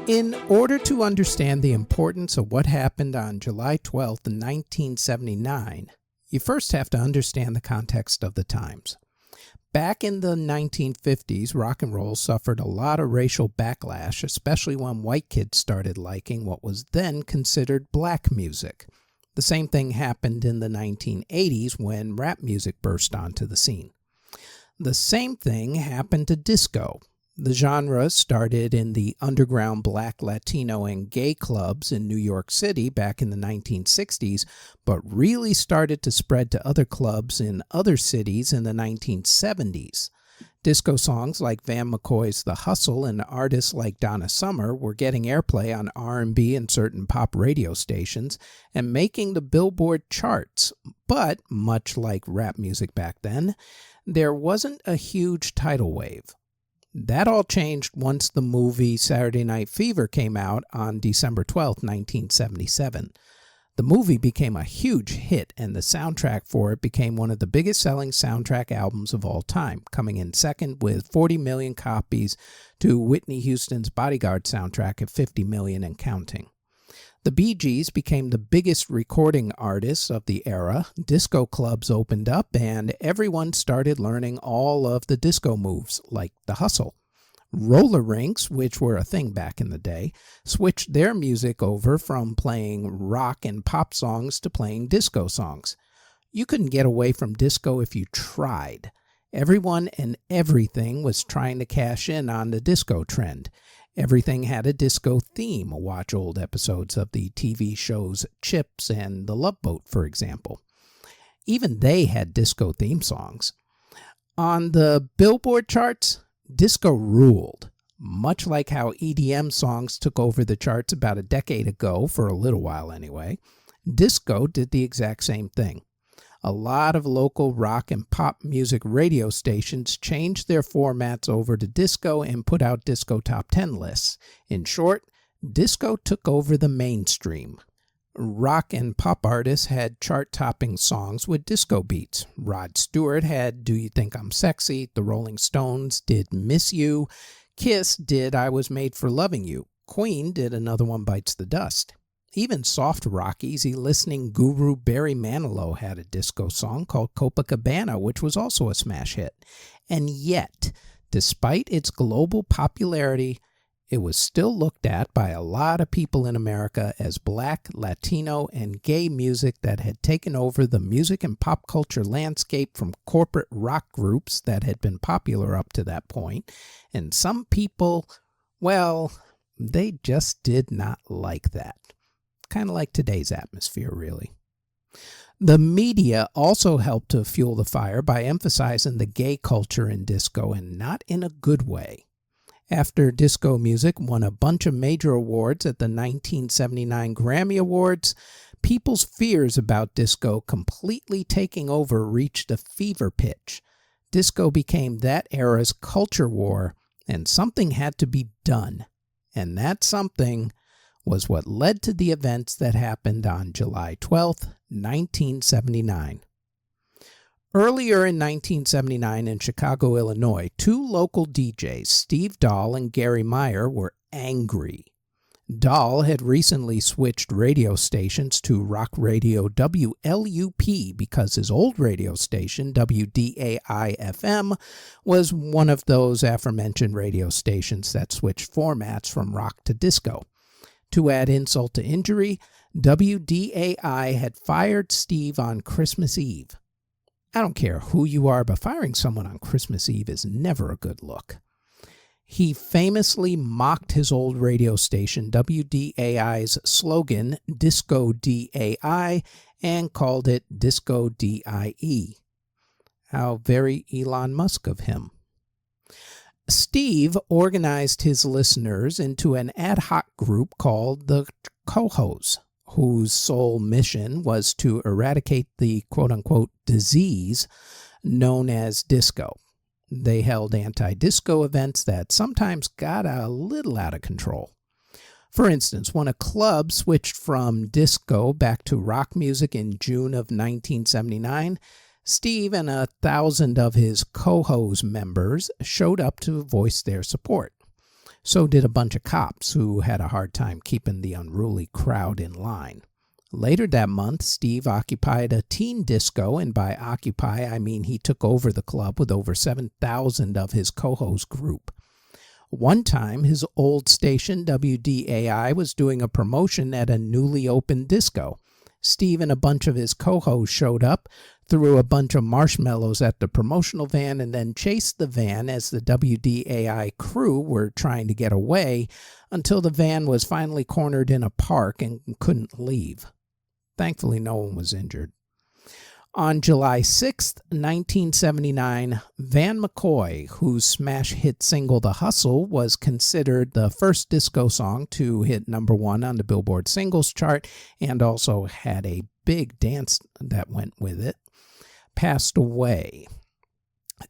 In order to understand the importance of what happened on July 12th, 1979, you first have to understand the context of the times. Back in the 1950s, rock and roll suffered a lot of racial backlash, especially when white kids started liking what was then considered black music. The same thing happened in the 1980s when rap music burst onto the scene. The same thing happened to disco. The genre started in the underground black, Latino, and gay clubs in New York City back in the 1960s, but really started to spread to other clubs in other cities in the 1970s. Disco songs like Van McCoy's The Hustle and artists like Donna Summer were getting airplay on R&B and certain pop radio stations and making the Billboard charts. But, much like rap music back then, there wasn't a huge tidal wave. That all changed once the movie Saturday Night Fever came out on December 12, 1977. The movie became a huge hit, and the soundtrack for it became one of the biggest selling soundtrack albums of all time, coming in second with 40 million copies to Whitney Houston's Bodyguard soundtrack at 50 million and counting. The Bee Gees became the biggest recording artists of the era, disco clubs opened up, and everyone started learning all of the disco moves, like the hustle. Roller rinks, which were a thing back in the day, switched their music over from playing rock and pop songs to playing disco songs. You couldn't get away from disco if you tried. Everyone and everything was trying to cash in on the disco trend. Everything had a disco theme. Watch old episodes of the TV shows Chips and The Love Boat, for example. Even they had disco theme songs. On the Billboard charts, disco ruled. Much like how EDM songs took over the charts about a decade ago, for a little while anyway, disco did the exact same thing. A lot of local rock and pop music radio stations changed their formats over to disco and put out disco top 10 lists. In short, disco took over the mainstream. Rock and pop artists had chart-topping songs with disco beats. Rod Stewart had Do You Think I'm Sexy? The Rolling Stones did Miss You. Kiss did I Was Made for Loving You. Queen did Another One Bites the Dust. Even soft rock, easy listening guru Barry Manilow had a disco song called Copacabana, which was also a smash hit. And yet, despite its global popularity, it was still looked at by a lot of people in America as black, Latino, and gay music that had taken over the music and pop culture landscape from corporate rock groups that had been popular up to that point. And some people, well, they just did not like that. Kind of like today's atmosphere, really. The media also helped to fuel the fire by emphasizing the gay culture in disco, and not in a good way. After disco music won a bunch of major awards at the 1979 Grammy Awards, people's fears about disco completely taking over reached a fever pitch. Disco became that era's culture war, and something had to be done. And that something was what led to the events that happened on July 12th, 1979. Earlier in 1979 in Chicago, Illinois, two local DJs, Steve Dahl and Gary Meyer, were angry. Dahl had recently switched radio stations to rock radio WLUP because his old radio station, WDAI-FM, was one of those aforementioned radio stations that switched formats from rock to disco. To add insult to injury, WDAI had fired Steve on Christmas Eve. I don't care who you are, but firing someone on Christmas Eve is never a good look. He famously mocked his old radio station, WDAI's slogan, Disco DAI, and called it Disco DIE. How very Elon Musk of him. Steve organized his listeners into an ad hoc group called the Cohos, whose sole mission was to eradicate the quote-unquote disease known as disco. They held anti-disco events that sometimes got a little out of control. For instance, when a club switched from disco back to rock music in June of 1979, Steve and 1,000 of his Cohos members showed up to voice their support. So did a bunch of cops who had a hard time keeping the unruly crowd in line. Later that month, Steve occupied a teen disco, and by occupy, I mean he took over the club with over 7,000 of his co-host group. One time, his old station, WDAI, was doing a promotion at a newly opened disco. Steve and a bunch of his co-hosts showed up, threw a bunch of marshmallows at the promotional van, and then chased the van as the WDAI crew were trying to get away until the van was finally cornered in a park and couldn't leave. Thankfully, no one was injured. On July 6, 1979, Van McCoy, whose smash hit single The Hustle was considered the first disco song to hit number 1 on the Billboard Singles Chart and also had a big dance that went with it, passed away.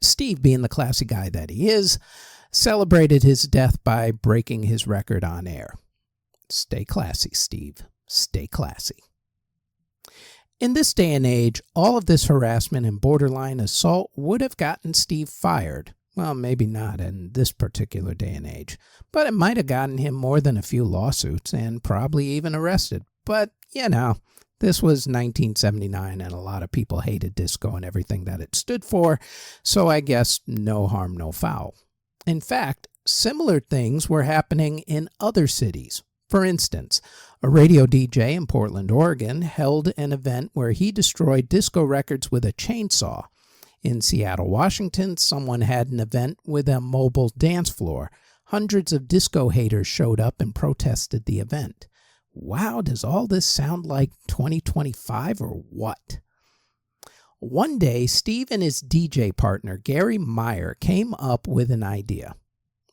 Steve, being the classy guy that he is, celebrated his death by breaking his record on air. Stay classy, Steve. Stay classy. In this day and age, all of this harassment and borderline assault would have gotten Steve fired. Well, maybe not in this particular day and age, but it might have gotten him more than a few lawsuits and probably even arrested. But, this was 1979 and a lot of people hated disco and everything that it stood for, so I guess no harm, no foul. In fact, similar things were happening in other cities. For instance, a radio DJ in Portland, Oregon, held an event where he destroyed disco records with a chainsaw. In Seattle, Washington, someone had an event with a mobile dance floor. Hundreds of disco haters showed up and protested the event. Wow, does all this sound like 2025 or what? One day, Steve and his DJ partner, Gary Meyer, came up with an idea.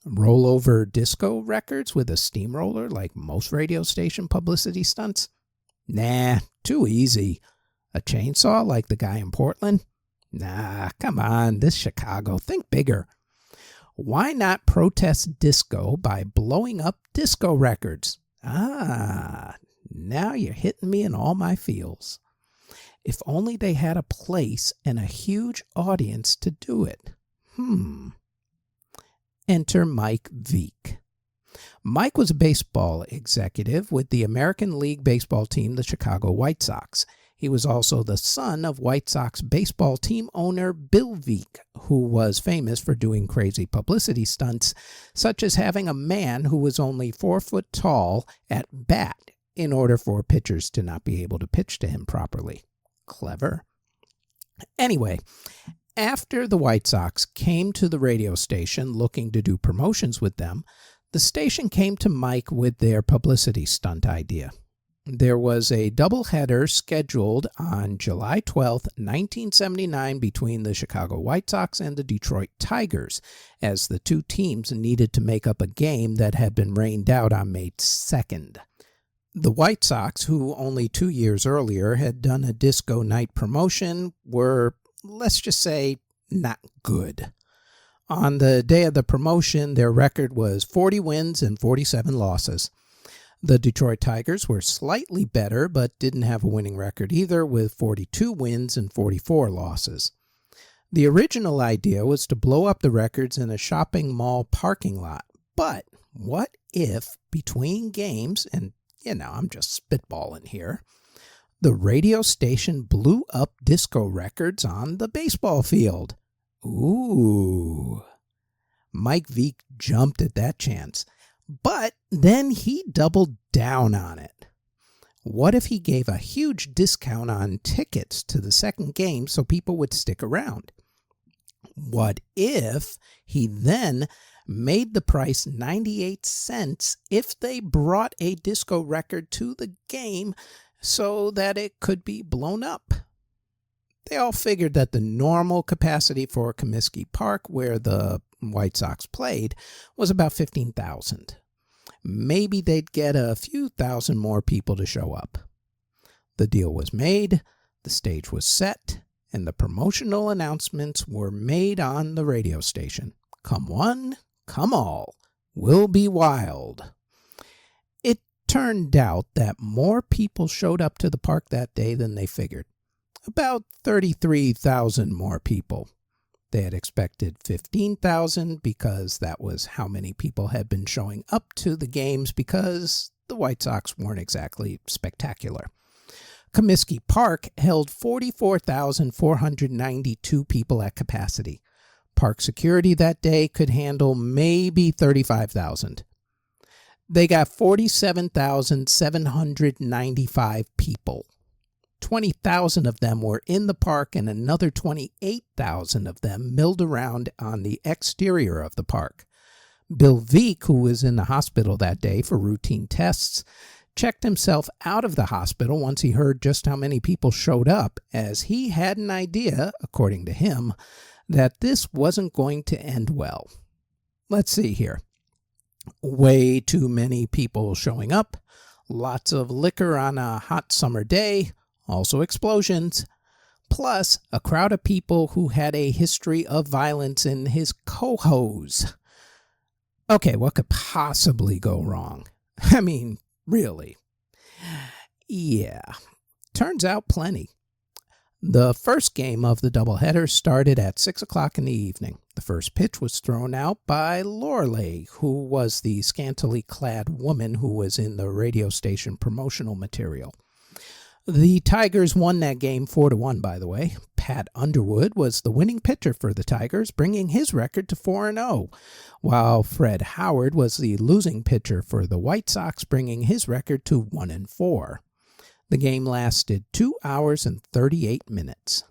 Roll over disco records with a steamroller like most radio station publicity stunts? Nah, too easy. A chainsaw like the guy in Portland? Nah, come on, this Chicago, think bigger. Why not protest disco by blowing up disco records? Ah, now you're hitting me in all my feels. If only they had a place and a huge audience to do it. Enter Mike Veek. Mike was a baseball executive with the American League baseball team, the Chicago White Sox. He was also the son of White Sox baseball team owner Bill Veek, who was famous for doing crazy publicity stunts, such as having a man who was only 4 foot tall at bat in order for pitchers to not be able to pitch to him properly. Clever. Anyway, after the White Sox came to the radio station looking to do promotions with them, the station came to Mike with their publicity stunt idea. There was a doubleheader scheduled on July 12, 1979 between the Chicago White Sox and the Detroit Tigers, as the two teams needed to make up a game that had been rained out on May 2nd. The White Sox, who only 2 years earlier had done a disco night promotion, were, let's just say, not good. On the day of the promotion, their record was 40 wins and 47 losses. The Detroit Tigers were slightly better, but didn't have a winning record either, with 42 wins and 44 losses. The original idea was to blow up the records in a shopping mall parking lot. But what if, between games, and I'm just spitballing here, the radio station blew up disco records on the baseball field? Ooh. Mike Veek jumped at that chance. But then he doubled down on it. What if he gave a huge discount on tickets to the second game so people would stick around? What if he then made the price 98 cents if they brought a disco record to the game so that it could be blown up? They all figured that the normal capacity for Comiskey Park, where the White Sox played, was about 15,000. Maybe they'd get a few thousand more people to show up. The deal was made, the stage was set, and the promotional announcements were made on the radio station. Come one, come all, we'll be wild. It turned out that more people showed up to the park that day than they figured. About 33,000 more people. They had expected 15,000 because that was how many people had been showing up to the games because the White Sox weren't exactly spectacular. Comiskey Park held 44,492 people at capacity. Park security that day could handle maybe 35,000. They got 47,795 people. 20,000 of them were in the park and another 28,000 of them milled around on the exterior of the park. Bill Veeck, who was in the hospital that day for routine tests, checked himself out of the hospital once he heard just how many people showed up, as he had an idea, according to him, that this wasn't going to end well. Let's see here. Way too many people showing up, lots of liquor on a hot summer day, also explosions, plus a crowd of people who had a history of violence in his cohos. Okay, what could possibly go wrong? I mean, really? Yeah, turns out plenty. The first game of the doubleheader started at 6 o'clock in the evening. The first pitch was thrown out by Lorelei, who was the scantily clad woman who was in the radio station promotional material. The Tigers won that game 4-1, by the way. Pat Underwood was the winning pitcher for the Tigers, bringing his record to 4-0, while Fred Howard was the losing pitcher for the White Sox, bringing his record to 1-4. The game lasted 2 hours and 38 minutes.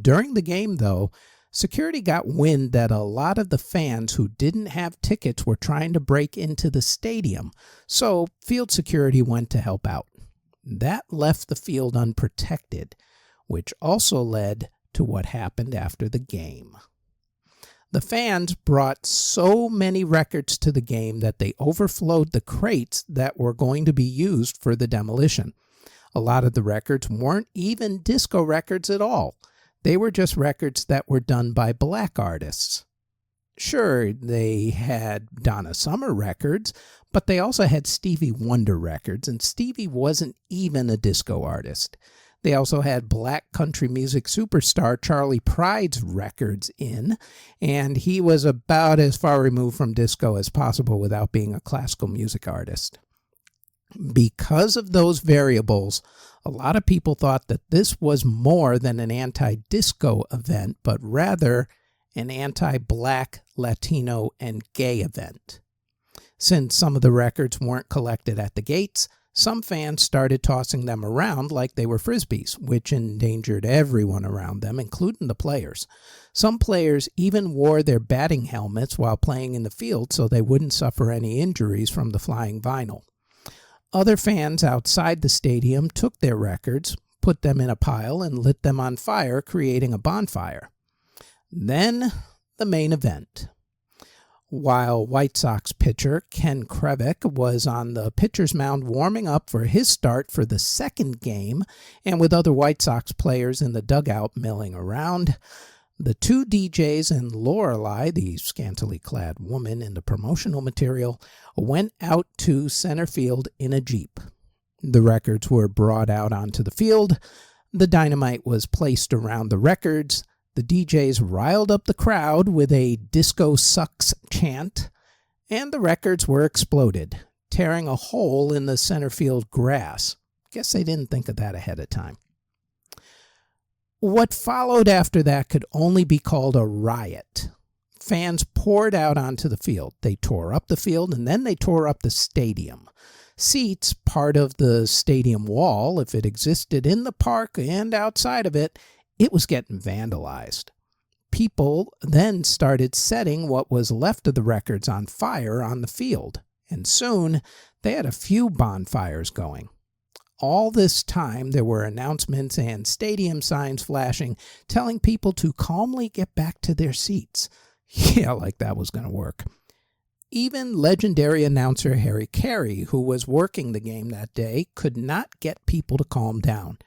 During the game, though, security got wind that a lot of the fans who didn't have tickets were trying to break into the stadium, so field security went to help out. That left the field unprotected, which also led to what happened after the game. The fans brought so many records to the game that they overflowed the crates that were going to be used for the demolition. A lot of the records weren't even disco records at all. They were just records that were done by black artists. Sure, they had Donna Summer records, but they also had Stevie Wonder records, and Stevie wasn't even a disco artist. They also had black country music superstar Charlie Pride's records in, and he was about as far removed from disco as possible without being a classical music artist. Because of those variables, a lot of people thought that this was more than an anti-disco event, but rather an anti-black, Latino, and gay event. Since some of the records weren't collected at the gates, some fans started tossing them around like they were frisbees, which endangered everyone around them, including the players. Some players even wore their batting helmets while playing in the field so they wouldn't suffer any injuries from the flying vinyl. Other fans outside the stadium took their records, put them in a pile, and lit them on fire, creating a bonfire. Then, the main event. While White Sox pitcher Ken Krevik was on the pitcher's mound warming up for his start for the second game, and with other White Sox players in the dugout milling around, the two DJs and Lorelei, the scantily clad woman in the promotional material, went out to center field in a Jeep. The records were brought out onto the field. The dynamite was placed around the records. The DJs riled up the crowd with a "Disco Sucks" chant, and the records were exploded, tearing a hole in the center field grass. Guess they didn't think of that ahead of time. What followed after that could only be called a riot. Fans poured out onto the field. They tore up the field, and then they tore up the stadium. Seats, part of the stadium wall, if it existed in the park and outside of it, it was getting vandalized. People then started setting what was left of the records on fire on the field, and soon they had a few bonfires going. All this time, there were announcements and stadium signs flashing, telling people to calmly get back to their seats. Yeah, like that was going to work. Even legendary announcer Harry Carey, who was working the game that day, could not get people to calm down.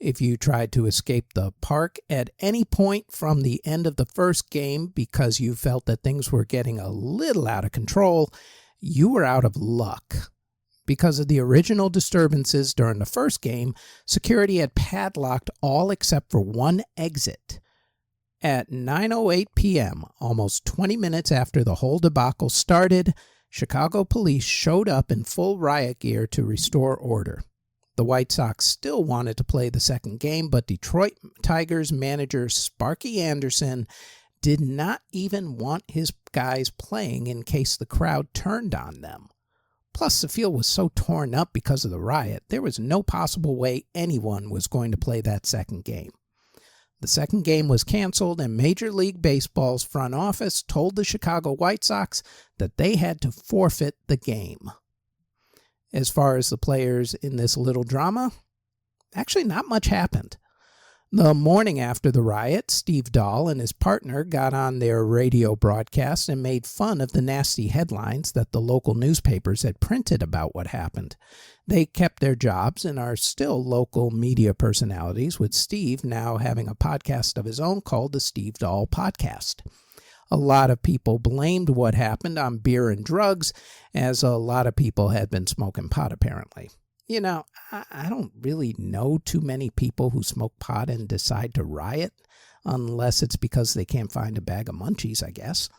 If you tried to escape the park at any point from the end of the first game because you felt that things were getting a little out of control, you were out of luck. Because of the original disturbances during the first game, security had padlocked all except for one exit. At 9:08 p.m., almost 20 minutes after the whole debacle started, Chicago police showed up in full riot gear to restore order. The White Sox still wanted to play the second game, but Detroit Tigers manager Sparky Anderson did not even want his guys playing in case the crowd turned on them. Plus, the field was so torn up because of the riot, there was no possible way anyone was going to play that second game. The second game was canceled, and Major League Baseball's front office told the Chicago White Sox that they had to forfeit the game. As far as the players in this little drama, actually not much happened. The morning after the riot, Steve Dahl and his partner got on their radio broadcast and made fun of the nasty headlines that the local newspapers had printed about what happened. They kept their jobs and are still local media personalities, with Steve now having a podcast of his own called the Steve Dahl Podcast. A lot of people blamed what happened on beer and drugs, as a lot of people had been smoking pot apparently. You know, I don't really know too many people who smoke pot and decide to riot, unless it's because they can't find a bag of munchies, I guess.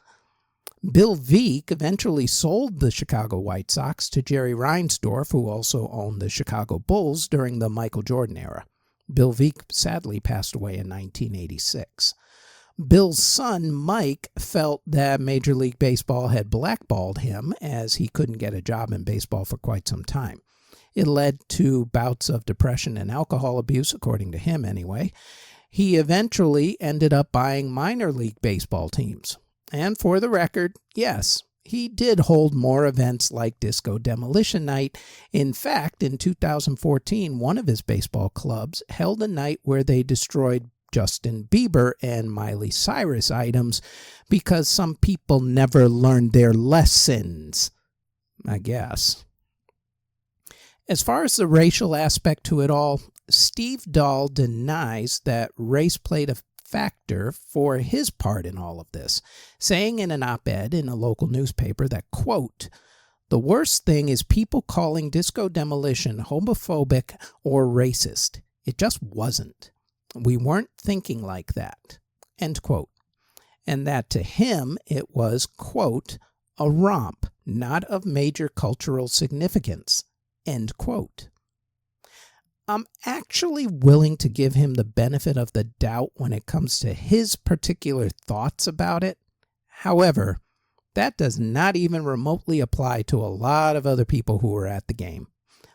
Bill Veeck eventually sold the Chicago White Sox to Jerry Reinsdorf, who also owned the Chicago Bulls during the Michael Jordan era. Bill Veeck sadly passed away in 1986. Bill's son, Mike, felt that Major League Baseball had blackballed him, as he couldn't get a job in baseball for quite some time. It led to bouts of depression and alcohol abuse, according to him anyway. He eventually ended up buying minor league baseball teams. And for the record, yes, he did hold more events like Disco Demolition Night. In fact, in 2014, one of his baseball clubs held a night where they destroyed Justin Bieber and Miley Cyrus items because some people never learned their lessons, I guess. As far as the racial aspect to it all, Steve Dahl denies that race played a factor for his part in all of this, saying in an op-ed in a local newspaper that, quote, "The worst thing is people calling Disco Demolition homophobic or racist. It just wasn't. We weren't thinking like that," end quote. And that to him it was, quote, "a romp, not of major cultural significance," end quote. I'm actually willing to give him the benefit of the doubt when it comes to his particular thoughts about it. However, that does not even remotely apply to a lot of other people who were at the game.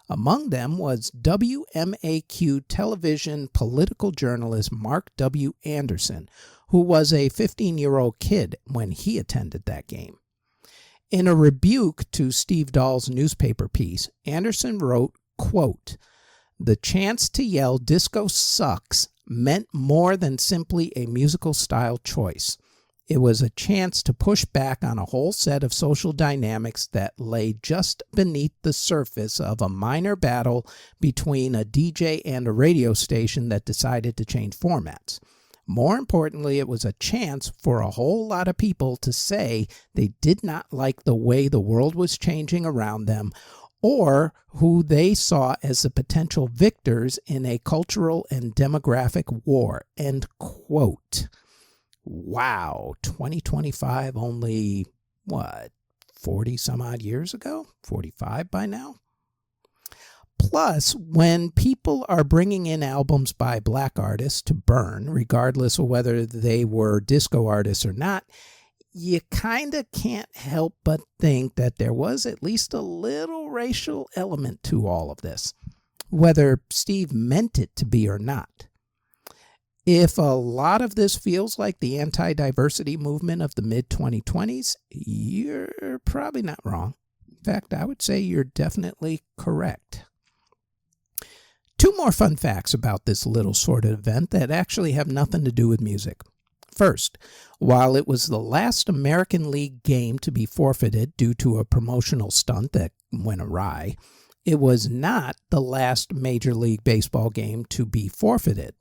Among them was WMAQ television political journalist Mark W. Anderson, who was a 15-year-old kid when he attended that game. In a rebuke to Steve Dahl's newspaper piece, Anderson wrote, quote, "The chance to yell 'disco sucks' meant more than simply a musical style choice. It was a chance to push back on a whole set of social dynamics that lay just beneath the surface of a minor battle between a DJ and a radio station that decided to change formats. More importantly, it was a chance for a whole lot of people to say they did not like the way the world was changing around them, or who they saw as the potential victors in a cultural and demographic war," end quote. Wow, 2025, only, 40 some odd years ago? 45 by now? Plus, when people are bringing in albums by black artists to burn, regardless of whether they were disco artists or not, you kind of can't help but think that there was at least a little racial element to all of this, whether Steve meant it to be or not. If a lot of this feels like the anti-diversity movement of the mid-2020s, you're probably not wrong. In fact, I would say you're definitely correct. Two more fun facts about this little sort of event that actually have nothing to do with music. First, while it was the last American League game to be forfeited due to a promotional stunt that went awry, it was not the last Major League Baseball game to be forfeited.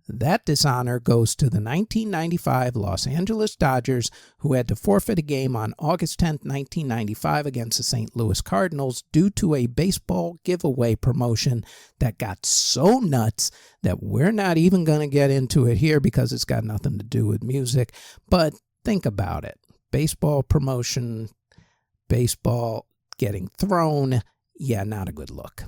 That dishonor goes to the 1995 Los Angeles Dodgers, who had to forfeit a game on August 10, 1995 against the St. Louis Cardinals due to a baseball giveaway promotion that got so nuts that we're not even going to get into it here because it's got nothing to do with music. But think about it. Baseball promotion, baseball getting thrown, yeah, not a good look.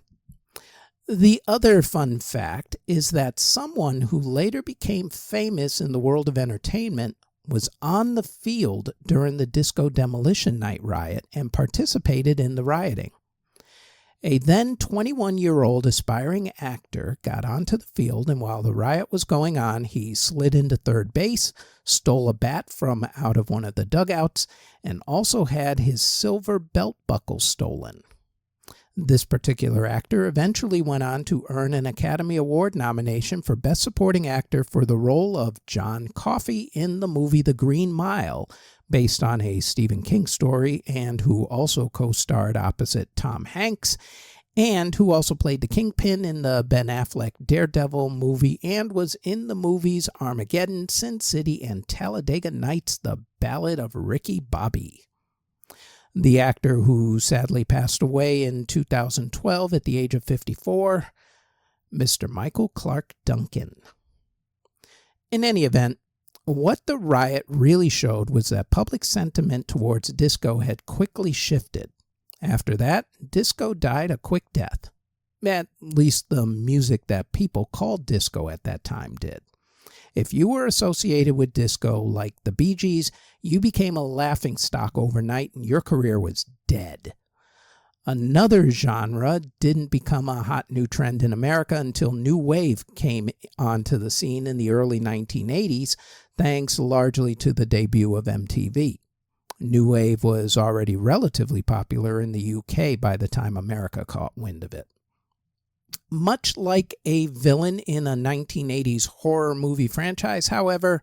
The other fun fact is that someone who later became famous in the world of entertainment was on the field during the Disco Demolition Night riot and participated in the rioting. A then 21-year-old aspiring actor got onto the field, and while the riot was going on, he slid into third base, stole a bat from out of one of the dugouts, and also had his silver belt buckle stolen. This particular actor eventually went on to earn an Academy Award nomination for Best Supporting Actor for the role of John Coffey in the movie The Green Mile, based on a Stephen King story, and who also co-starred opposite Tom Hanks, and who also played the Kingpin in the Ben Affleck Daredevil movie, and was in the movies Armageddon, Sin City, and Talladega Nights, The Ballad of Ricky Bobby. The actor who sadly passed away in 2012 at the age of 54, Mr. Michael Clark Duncan. In any event, what the riot really showed was that public sentiment towards disco had quickly shifted. After that, disco died a quick death. At least the music that people called disco at that time did. If you were associated with disco like the Bee Gees, you became a laughingstock overnight and your career was dead. Another genre didn't become a hot new trend in America until New Wave came onto the scene in the early 1980s, thanks largely to the debut of MTV. New Wave was already relatively popular in the UK by the time America caught wind of it. Much like a villain in a 1980s horror movie franchise, however,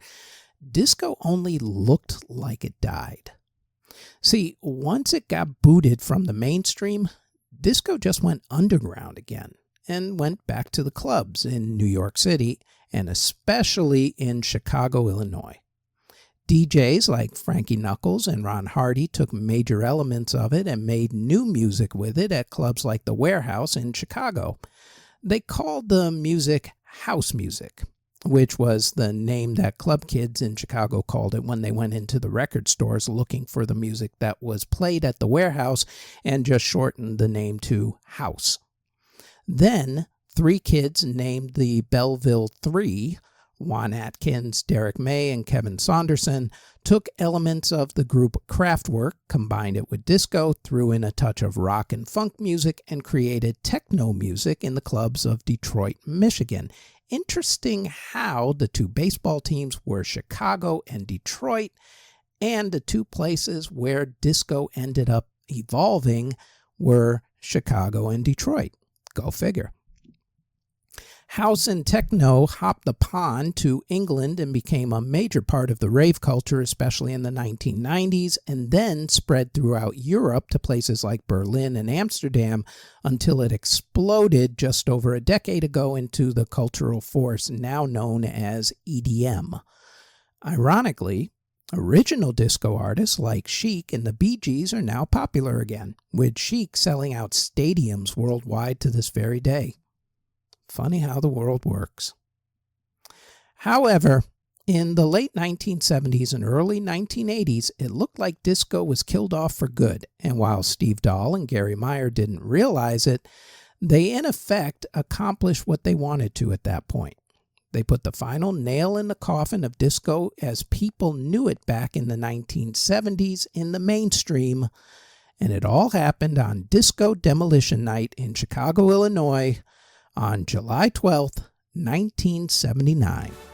disco only looked like it died. See, once it got booted from the mainstream, disco just went underground again and went back to the clubs in New York City and especially in Chicago, Illinois. DJs like Frankie Knuckles and Ron Hardy took major elements of it and made new music with it at clubs like the Warehouse in Chicago. They called the music house music, which was the name that club kids in Chicago called it when they went into the record stores looking for the music that was played at the Warehouse and just shortened the name to house. Then, three kids named the Belleville Three, Juan Atkins, Derek May, and Kevin Saunderson, took elements of the group Kraftwerk, combined it with disco, threw in a touch of rock and funk music, and created techno music in the clubs of Detroit, Michigan. Interesting how the two baseball teams were Chicago and Detroit, and the two places where disco ended up evolving were Chicago and Detroit. Go figure. House and techno hopped the pond to England and became a major part of the rave culture, especially in the 1990s, and then spread throughout Europe to places like Berlin and Amsterdam until it exploded just over a decade ago into the cultural force now known as EDM. Ironically, original disco artists like Chic and the Bee Gees are now popular again, with Chic selling out stadiums worldwide to this very day. Funny how the world works. However, in the late 1970s and early 1980s, it looked like disco was killed off for good, and while Steve Dahl and Gary Meyer didn't realize it, they in effect accomplished what they wanted to at that point. They put the final nail in the coffin of disco as people knew it back in the 1970s in the mainstream, and it all happened on Disco Demolition Night in Chicago, Illinois, on July 12th, 1979.